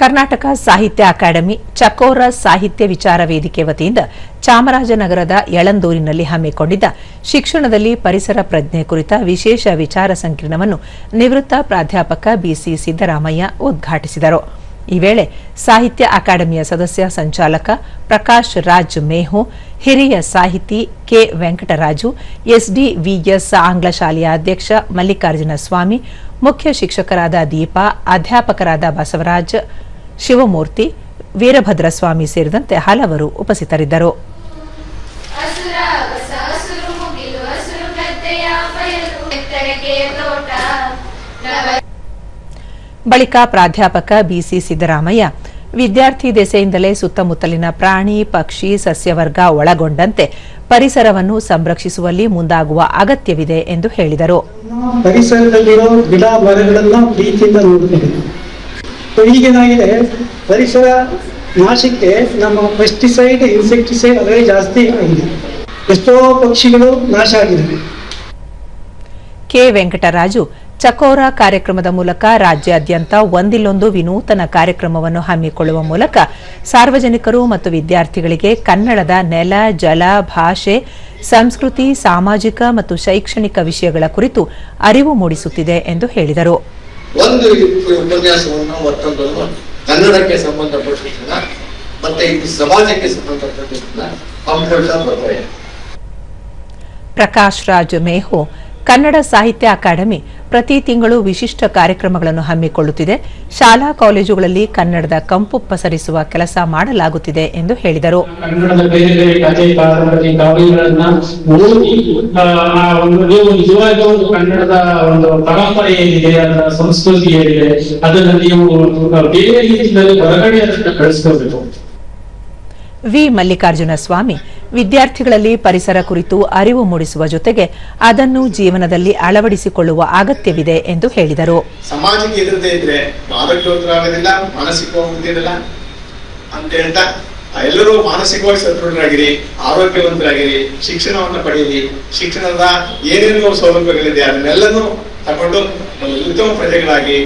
ಕರ್ನಾಟಕ ಸಾಹಿತ್ಯ ಅಕಾಡೆಮಿ ಚಕೋರ ಸಾಹಿತ್ಯ ವಿಚಾರ ವೇದಿಕೆ ವತಿಯಿಂದ ಚಾಮರಾಜನಗರದ ಯಳಂದೂರಿನಲ್ಲಿ ಹಮ್ಮಿಕೊಂಡಿದ್ದ ಶಿಕ್ಷಣದಲ್ಲಿ ಪರಿಸರ ಪ್ರಜ್ಞೆ ಕುರಿತ ವಿಶೇಷ ವಿಚಾರ ಸಂಕಿರಣವನ್ನು ನಿವೃತ್ತ ಪ್ರಾಧ್ಯಾಪಕ ಬಿಸಿ ಸಿದ್ದರಾಮಯ್ಯ ಉದ್ಘಾಟಿಸಿದರು. ಈ ವೇಳೆ ಸಾಹಿತ್ಯ ಅಕಾಡೆಮಿಯ ಸದಸ್ಯ ಸಂಚಾಲಕ ಪ್ರಕಾಶ್ ರಾಜ್ ಮೇಹು, ಹಿರಿಯ ಸಾಹಿತಿ ಕೆ ವೆಂಕಟರಾಜು, ಎಸ್ಡಿವಿಎಸ್ ಆಂಗ್ಲ ಶಾಲೆಯ ಅಧ್ಯಕ್ಷ ಮಲ್ಲಿಕಾರ್ಜುನ ಸ್ವಾಮಿ, ಮುಖ್ಯ ಶಿಕ್ಷಕರಾದ ದೀಪಾ, ಅಧ್ಯಾಪಕರಾದ ಬಸವರಾಜ್, ಶಿವಮೂರ್ತಿ, ವೀರಭದ್ರಸ್ವಾಮಿ ಸೇರಿದಂತೆ ಹಲವರು ಉಪಸ್ಥಿತರಿದ್ದರು. ಬಳಿಕ ಪ್ರಾಧ್ಯಾಪಕ ಬಿಸಿ ಸಿದ್ದರಾಮಯ್ಯ ವಿದ್ಯಾರ್ಥಿ ದೆಸೆಯಿಂದಲೇ ಸುತ್ತಮುತ್ತಲಿನ ಪ್ರಾಣಿ, ಪಕ್ಷಿ, ಸಸ್ಯವರ್ಗ ಒಳಗೊಂಡಂತೆ ಪರಿಸರವನ್ನು ಸಂರಕ್ಷಿಸುವಲ್ಲಿ ಮುಂದಾಗುವ ಅಗತ್ಯವಿದೆ ಎಂದು ಹೇಳಿದರು. ಪರಿಸರದಲ್ಲಿರೋ ಗಿಡ ಮರಗಳನ್ನು ಪ್ರೀತಿಯಿಂದ ನೋಡುತ್ತದೆ. ಈಗೇನಾಗಿದೆ, ಪರಿಸರ ನಾಶಕ್ಕೆ ನಮ್ಮ ಪೆಸ್ಟಿಸೈಡ್, ಇನ್ಸೆಕ್ಟಿಸೈಡ್ ಅದೇ ಜಾಸ್ತಿ ಆಗಿದೆ. ಎಷ್ಟೋ ಪಕ್ಷಿಗಳು ನಾಶ ಆಗಿದೆ. ಕೆ ವೆಂಕಟರಾಜು ಚಕೋರ ಕಾರ್ಯಕ್ರಮದ ಮೂಲಕ ರಾಜ್ಯಾದ್ಯಂತ ಒಂದಿಲ್ಲೊಂದು ವಿನೂತನ ಕಾರ್ಯಕ್ರಮವನ್ನು ಹಮ್ಮಿಕೊಳ್ಳುವ ಮೂಲಕ ಸಾರ್ವಜನಿಕರು ಮತ್ತು ವಿದ್ಯಾರ್ಥಿಗಳಿಗೆ ಕನ್ನಡದ ನೆಲ, ಜಲ, ಭಾಷೆ, ಸಂಸ್ಕೃತಿ, ಸಾಮಾಜಿಕ ಮತ್ತು ಶೈಕ್ಷಣಿಕ ವಿಷಯಗಳ ಕುರಿತು ಅರಿವು ಮೂಡಿಸುತ್ತಿದೆ ಎಂದು ಹೇಳಿದರು. ಒಂದು ಉಪನ್ಯಾಸವನ್ನು ಮತ್ತೊಂದನ್ನು ಕನ್ನಡಕ್ಕೆ ಸಂಬಂಧಪಟ್ಟಿದ್ದನ್ನ ಮತ್ತೆ ಇದು ಸಮಾಜಕ್ಕೆ ಸಂಬಂಧಪಟ್ಟಿದ್ದನ್ನ ಹಮ್ಮಿಕೊಳ್ತಾ ಬರ್ತಾರೆ. ಪ್ರಕಾಶ್ ರಾಜ್ ಮೇಹು, ಕನ್ನಡ ಸಾಹಿತ್ಯ ಅಕಾಡೆಮಿ ಪ್ರತಿ ತಿಂಗಳು ವಿಶಿಷ್ಟ ಕಾರ್ಯಕ್ರಮಗಳನ್ನು ಹಮ್ಮಿಕೊಳ್ಳುತ್ತಿದೆ. ಶಾಲಾ ಕಾಲೇಜುಗಳಲ್ಲಿ ಕನ್ನಡದ ಕಂಪು ಪಸರಿಸುವ ಕೆಲಸ ಮಾಡಲಾಗುತ್ತಿದೆ ಎಂದು ಹೇಳಿದರು. ಕನ್ನಡದ ಬೇರೆ ಕಥೆ, ಕಾದಂಬರಿ, ಕಾವ್ಯಗಳನ್ನ ಓದಿ ನೀವು ನಿಜವಾಗಿ ಒಂದು ಕನ್ನಡದ ಒಂದು ಪರಂಪರೆ ಏನಿದೆ, ಅದರ ಸಂಸ್ಕೃತಿ ಏನಿದೆ, ಅದನ್ನು ನೀವು ಬೇರೆ ರೀತಿಯಲ್ಲಿ ಹೊರಗಡೆ ಅದನ್ನು ಕಳಿಸ್ಕೋಬೇಕು. ವಿ ಮಲ್ಲಿಕಾರ್ಜುನ ಸ್ವಾಮಿ ವಿದ್ಯಾರ್ಥಿಗಳಲ್ಲಿ ಪರಿಸರ ಕುರಿತು ಅರಿವು ಮೂಡಿಸುವ ಜೊತೆಗೆ ಅದನ್ನು ಜೀವನದಲ್ಲಿ ಅಳವಡಿಸಿಕೊಳ್ಳುವ ಅಗತ್ಯವಿದೆ ಎಂದು ಹೇಳಿದರು. ಸಮಾಜಕ್ಕೆ ಎದುರದೇ ಇದ್ರೆ ಆರೋಗ್ಯವಂತರಾಗೋದಿಲ್ಲ, ಮಾನಸಿಕವಾಗಿರೋದಿಲ್ಲ ಅಂತ ಹೇಳ್ತಾ ಎಲ್ಲರೂ ಮಾನಸಿಕವಾಗಿ ಸದೃಢರಾಗಿರಿ, ಆರೋಗ್ಯವಂತರಾಗಿರಿ, ಶಿಕ್ಷಣವನ್ನು ಪಡೆಯಿರಿ. ಶಿಕ್ಷಣದ ಏನೇನು ಸೌಲಭ್ಯಗಳಿದೆ ಅದನ್ನೆಲ್ಲನೂ ತಗೊಂಡು ಉತ್ತಮ ಪ್ರಜೆಗಳಾಗಿ